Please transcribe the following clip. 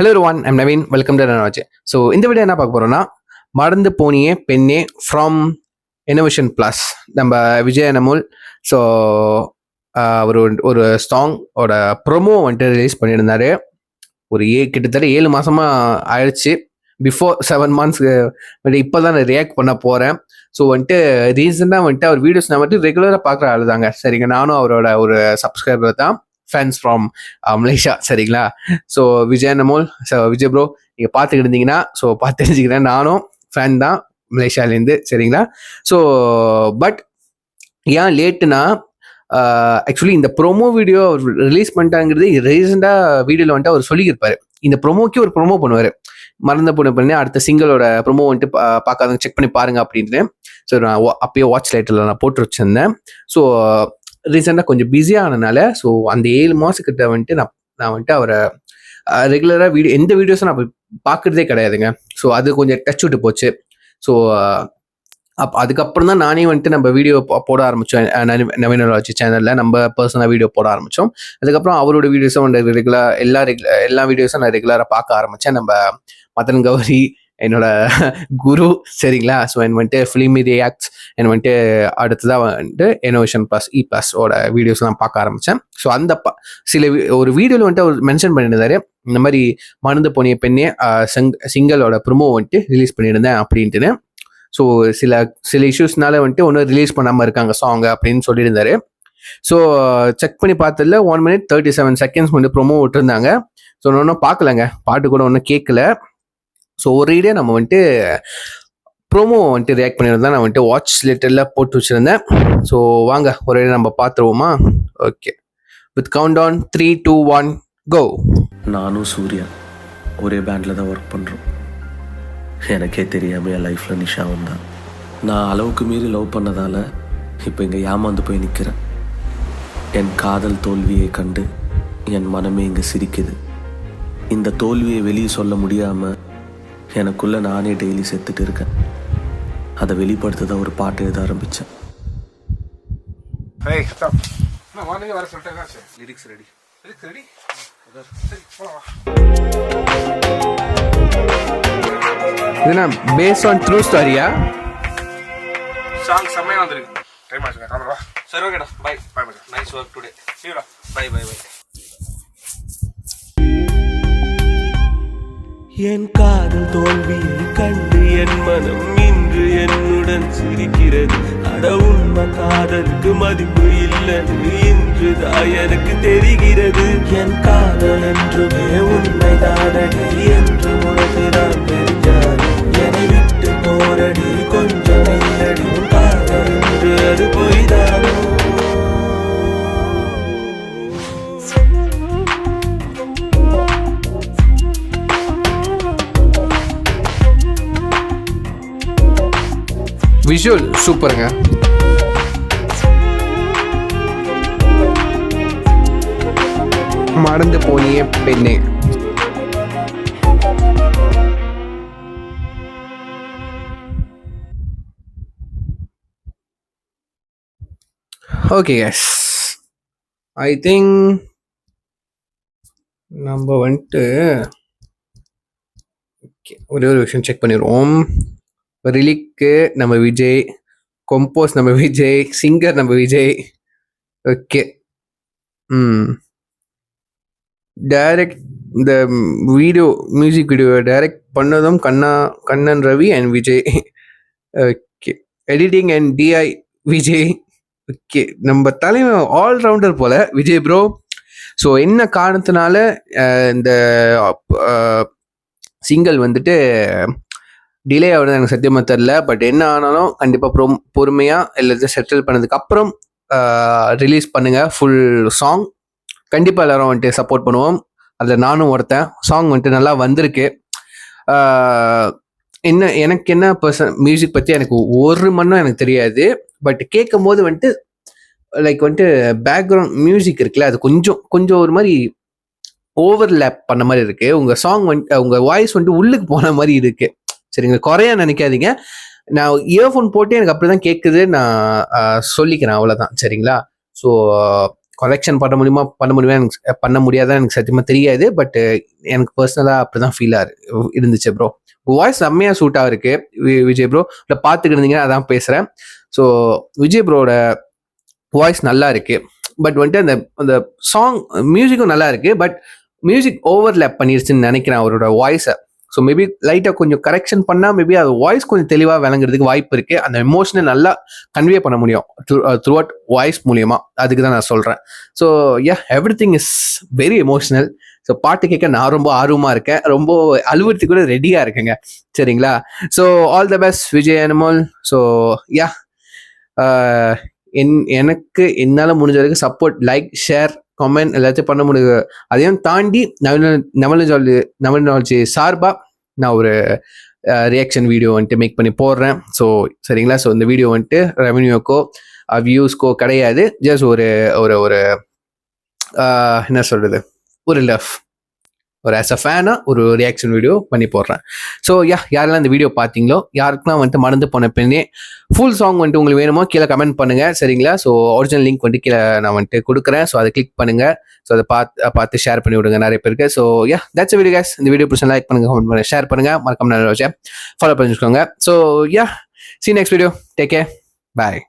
Hello one I'm Naveen, welcome to நானாச்சு. So இந்த video என்ன பார்க்க போகிறோன்னா, மறந்து போனியே பெண்ணே ஃப்ரம் இன்னோவேஷன் ப்ளஸ் நம்ம விஜய் அனமுல். ஸோ அவர் ஒரு சாங்கோட ப்ரொமோ வந்துட்டு ரிலீஸ் பண்ணியிருந்தாரு. ஒரு கிட்டத்தட்ட 7 மாதமாக ஆயிடுச்சு. பிஃபோர் 7 months இப்போ தான் நான் ரியாக்ட் பண்ண போகிறேன். ஸோ வந்துட்டு ரீசெண்டாக வந்துட்டு அவர் வீடியோஸ் நான் வந்துட்டு ரெகுலராக பார்க்குற ஆள் தாங்க. சரிங்க, நானும் அவரோட ஒரு சப்ஸ்கிரைபர் தான். Fans from Malaysia. சரிங்களா. So Vijay Anmol, so Vijay bro நீங்கள் பார்த்துக்கிட்டு இருந்தீங்கன்னா ஸோ பார்த்து தெரிஞ்சுக்கிறேன், நானும் ஃபேன் தான் மலேசியாவிலேருந்து. சரிங்களா. ஸோ பட் ஏன் லேட்டுனா, ஆக்சுவலி இந்த ப்ரோமோ வீடியோ ரிலீஸ் பண்ணிட்டாங்கிறது ரீசெண்டாக வீடியோவில் வந்துட்டு அவர் சொல்லியிருப்பாரு. இந்த ப்ரோமோக்கே ஒரு ப்ரோமோ பண்ணுவார். மறந்த பண்ணி அடுத்த சிங்கிளோட ப்ரோமோ வந்துட்டு பார்க்காதவங்க செக் பண்ணி பாருங்க அப்படின்னு. ஸோ நான் அப்பயே வாட்ச் லைட்டில் நான் போட்டு வச்சிருந்தேன். ஸோ ரீசெண்டாக கொஞ்சம் பிஸியாக ஆனதுனால ஸோ அந்த 7 மாதக்கிட்ட வந்துட்டு நான் வந்துட்டு அவரை ரெகுலராக எந்த வீடியோஸும் நான் பார்க்குறதே கிடையாதுங்க. ஸோ அது கொஞ்சம் டச் விட்டு போச்சு. ஸோ அதுக்கப்புறம் தான் நானே வந்துட்டு நம்ம வீடியோ போட ஆரம்பித்தோம். நவீனராஜ் சேனலில் நம்ம பர்சனலாக வீடியோ போட ஆரம்பித்தோம். அதுக்கப்புறம் அவரோட வீடியோஸும் வந்து எல்லா வீடியோஸும் நான் ரெகுலராக பார்க்க ஆரம்பித்தேன். நம்ம மதன் கௌரி என்னோட குரு. சரிங்களா. ஸோ என் வந்துட்டு ஃபிலிமி ரியாக்ட்ஸ் வந்துட்டு அடுத்ததாக வந்துட்டு இன்னோவேஷன் ப்ளஸ் ஓட வீடியோஸ் நான் பார்க்க ஆரம்பித்தேன். ஸோ அந்த ஒரு வீடியோவில் வந்துட்டு அவர் மென்ஷன் பண்ணியிருந்தாரு, இந்த மாதிரி மறந்து போனிய பெண்ணே சிங்கிளோட ப்ரோமோ வந்துட்டு ரிலீஸ் பண்ணியிருந்தேன் அப்படின்ட்டுன்னு. ஸோ சில இஷ்யூஸ்னால வந்துட்டு ஒன்றும் ரிலீஸ் பண்ணாமல் இருக்காங்க சாங் அப்படின்னு சொல்லியிருந்தாரு. ஸோ செக் பண்ணி பார்த்ததில் 1 minute 37 seconds வந்து ப்ரோமோ விட்டுருந்தாங்க. ஸோ நான் ஒன்றும் பார்க்கலங்க, பாட்டு கூட ஒன்றும் கேட்கல. ஸோ ஒரு ஐடியா நம்ம வந்துட்டு ப்ரோமோ வந்துட்டு ரியாக்ட் பண்ணியிருந்தா நான் வந்துட்டு வாட்ச் லிட்டரில் போட்டு வச்சுருந்தேன். ஸோ வாங்க ஒரு ஐடியா நம்ம பார்த்துருவோமா? ஓகே, வித் கவுண்ட் டவுன் 3, 2, 1 கோ. நானும் சூர்யா ஒரே பேண்டில் தான் ஒர்க் பண்ணுறோம். எனக்கே தெரியாமல் என் லைஃப்பில் நிஷா வந்தான். நான் அளவுக்கு மீறி லவ் பண்ணதால் இப்போ இங்கே ஏமாந்து போய் நிற்கிறேன். என் காதல் தோல்வியை கண்டு என் மனமே இங்கே சிரிக்குது. இந்த தோல்வியை வெளியே சொல்ல முடியாமல் எனக்குள்ளே நானே டெய்லி செத்துட்டு இருக்கேன். அதை வெளிப்படுத்த தான் ஒரு பாட்டு எழுத ஆரம்பித்தேன். Lyrics ready. இதுனா பேஸ்ட் ஆன் ட்ரூ ஸ்டோரியா? சாங் செம்மையா வந்திருக்கு. டைம் ஆச்சுங்க, காமரா. சரி, ஓகேடா. பை பை மச்சான். Nice work today. See you டா. Bye bye bye. என் காதல் தோல்வியை கண்டு என் மனம் இன்று என்னுடன் சிரிக்கிறது. அட உண்மை காதலுக்கு மதிப்பு இல்லைன்னு இன்றுதான் எனக்கு தெரிகிறது. என் காதல் என்றுமே உண்மைதானடி என்று உனக்குதான் தெரிஞ்சாரு. என்னை விட்டு போரடி கொஞ்சம் இல்லடி, காதல் என்று அது போய்தானோ. விஷுவல் சூப்பருங்க. மறந்து போனிய பெண்ணே. ஓகே எஸ், ஐ திங்க் நம்ம வந்துட்டு ஓகே ஒரே ஒரு விஷயம் செக் பண்ணிடுவோம். ரிலிக்கு நம்ம விஜய், கம்போஸ் நம்ம விஜய், சிங்கர் நம்ம விஜய். ஓகே, டைரக்ட் இந்த மியூசிக் வீடியோ டைரக்ட் பண்ணதும் Kannan Ravi and Vijay. Okay, editing and DI Vijay. Okay, நம்ம தலைமை ஆல்ரவுண்டர் போல விஜய் ப்ரோ. ஸோ என்ன காரணத்தினால இந்த சிங்கிள் வந்துட்டு டிலே ஆகுது எனக்கு சத்தியமாக தெரில. பட் என்ன ஆனாலும் கண்டிப்பாக பொறுமையாக எல்லாத்தையும் செட்டில் பண்ணதுக்கு அப்புறம் ரிலீஸ் பண்ணுங்கள் ஃபுல் சாங். கண்டிப்பாக எல்லாரும் வந்துட்டு சப்போர்ட் பண்ணுவோம். அதில் நானும் ஒருத்தன். சாங் வந்துட்டு நல்லா வந்திருக்கு. எனக்கு என்ன மியூசிக் பற்றி எனக்கு ஒரு மண்ணும் எனக்கு தெரியாது. பட் கேட்கும் போது வந்துட்டு லைக் வந்துட்டு பேக்ரவுண்ட் மியூசிக் இருக்குல்ல, அது கொஞ்சம் ஒரு மாதிரி ஓவர்லேப் பண்ண மாதிரி இருக்குது. உங்கள் சாங் வந்துட்டு உங்கள் வாய்ஸ் வந்துட்டு உள்ளுக்கு போன மாதிரி இருக்குது. சரிங்க, குறையா நினைக்காதீங்க. நான் இயர்ஃபோன் போட்டு எனக்கு அப்படிதான் கேட்குது, நான் சொல்லிக்கிறேன், அவ்வளோதான். சரிங்களா. ஸோ கரெக்ஷன் பண்ண முடியுமா எனக்கு பண்ண முடியாதான் எனக்கு சத்தியமாக தெரியாது. பட் எனக்கு பர்சனலாக அப்படி தான் இருந்துச்சு ப்ரோ. வாய்ஸ் செம்மையாக சூட்டாக இருக்கு விஜய் ப்ரோ. இல்லை பார்த்துக்கிட்டு இருந்தீங்கன்னா அதான் பேசுகிறேன். ஸோ விஜய் ப்ரோட வாய்ஸ் நல்லா இருக்கு. பட் வந்துட்டு அந்த சாங் மியூசிக்கும் நல்லா இருக்கு. பட் மியூசிக் ஓவர்லேப் பண்ணிருச்சுன்னு நினைக்கிறேன் அவரோட வாய்ஸை. ஸோ மேபி லைட்டாக கொஞ்சம் கரெக்ஷன் பண்ணால் மேபி அது வாய்ஸ் கொஞ்சம் தெளிவாக விளங்குறதுக்கு வாய்ப்பு இருக்கு. அந்த எமோஷனை நல்லா கன்வே பண்ண முடியும் த்ரூ அவுட் வாய்ஸ் மூலியமா. அதுக்கு தான் நான் சொல்கிறேன். So everything is very emotional. So பாட்டு கேட்க நான் ரொம்ப ஆர்வமாக இருக்கேன். ரொம்ப அலுவலத்துக்கு கூட ரெடியாக இருக்குங்க. சரிங்களா? So all the best Vijay animal. So எனக்கு என்னால் முடிஞ்ச வரைக்கும் சப்போர்ட், லைக், ஷேர், கமெண்ட் எல்லாத்தையும் பண்ண முடியுது. அதையும் தாண்டி நவநாலஜி சார்பாக நான் ஒரு ரியாக்ஷன் வீடியோ வந்துட்டு மேக் பண்ணி போடுறேன். ஸோ சரிங்களா? ஸோ இந்த வீடியோ வந்துட்டு ரெவன்யூக்கோ வியூஸ்க்கோ கிடையாது. ஜஸ்ட் ஒரு ஒரு ஒரு என்ன சொல்கிறது, ஒரு ஆஸ் அ ஃபேனாக ஒரு ரியாக்ஷன் வீடியோ பண்ணி போடுறேன். ஸோ யாரெல்லாம் இந்த வீடியோ பார்த்தீங்களோ, யாருக்கெல்லாம் வந்துட்டு மறந்து போன பெண்ணே ஃபுல் சாங் வந்துட்டு உங்களுக்கு வேணுமோ கீழே கமெண்ட் பண்ணுங்கள். சரிங்களா? ஸோ ஒரிஜினல் லிங்க் வந்துட்டு கீழே நான் வந்துட்டு கொடுக்குறேன். ஸோ அதை கிளிக் பண்ணுங்கள். ஸோ அதை பார்த்து ஷேர் பண்ணி விடுங்க நிறைய பேருக்கு. So that's video guys. இந்த வீடியோ பிடிச்சா லைக் பண்ணுங்கள், கமெண்ட் பண்ணுங்கள், ஷேர் பண்ணுங்கள், மறக்காம நான் ஃபாலோ பண்ணிச்சுக்கோங்க. So see you next video. Take care. Bye.